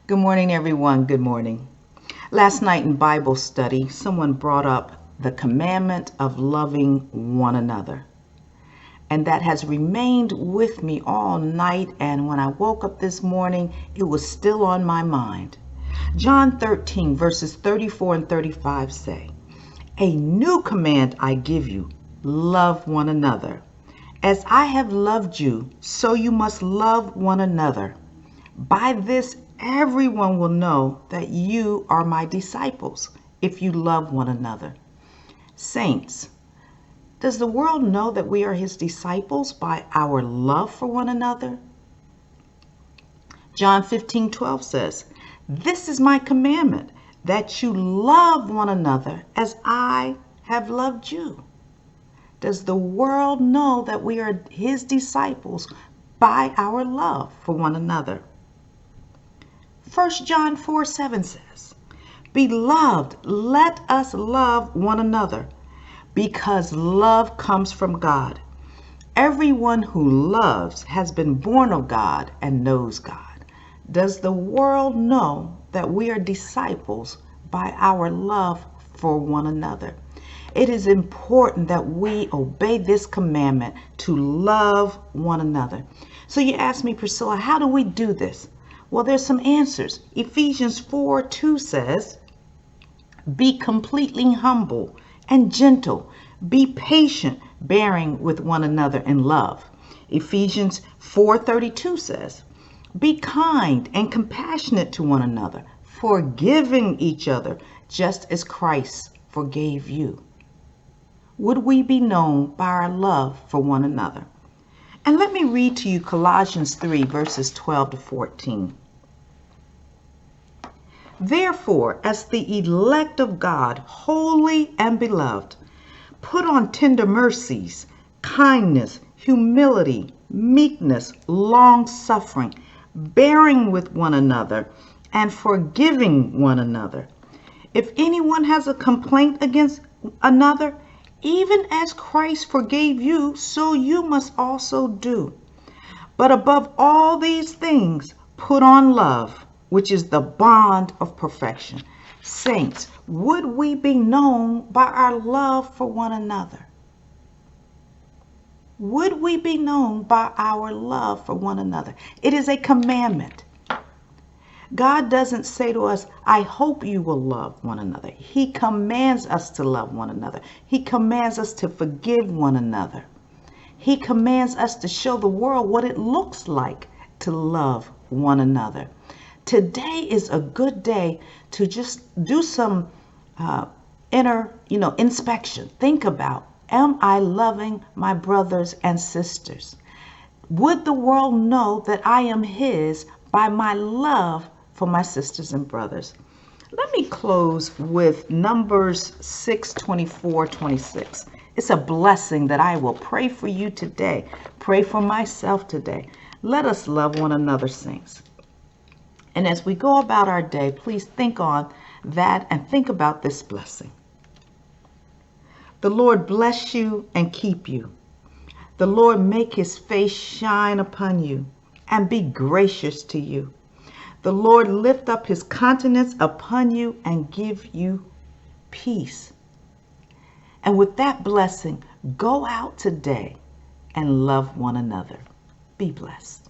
Good morning, everyone. Good morning. Last night in Bible study, someone brought up the commandment of loving one another. And that has remained with me all night. And when I woke up this morning, it was still on my mind. John 13, verses 34 and 35 say, "A new command I give you, love one another. As I have loved you, so you must love one another. By this, everyone will know that you are my disciples if you love one another." Saints, does the world know that we are his disciples by our love for one another? John 15:12 says, "This is my commandment, that you love one another as I have loved you." Does the world know that we are his disciples by our love for one another? 1 John 4:7 says, "Beloved, let us love one another, because love comes from God. Everyone who loves has been born of God and knows God." Does the world know that we are disciples by our love for one another? It is important that we obey this commandment to love one another. So you ask me, Priscilla, how do we do this? Well, there's some answers. Ephesians 4:2 says, "Be completely humble and gentle. Be patient, bearing with one another in love." Ephesians 4:32 says, "Be kind and compassionate to one another, forgiving each other, just as Christ forgave you." Would we be known by our love for one another? And let me read to you Colossians 3, verses 12 to 14. "Therefore, as the elect of God, holy and beloved, put on tender mercies, kindness, humility, meekness, long suffering, bearing with one another, and forgiving one another. If anyone has a complaint against another, even as Christ forgave you, so you must also do. But above all these things, put on love, which is the bond of perfection." Saints, would we be known by our love for one another? Would we be known by our love for one another? It is a commandment. God doesn't say to us, "I hope you will love one another." He commands us to love one another. He commands us to forgive one another. He commands us to show the world what it looks like to love one another. Today is a good day to just do some inner, inspection. Think about, am I loving my brothers and sisters? Would the world know that I am his by my love for my sisters and brothers? Let me close with Numbers 6:24-26. It's a blessing that I will pray for you today. Pray for myself today. Let us love one another, saints. And as we go about our day, please think on that and think about this blessing. The Lord bless you and keep you. The Lord make his face shine upon you and be gracious to you. The Lord lift up his countenance upon you and give you peace. And with that blessing, go out today and love one another. Be blessed.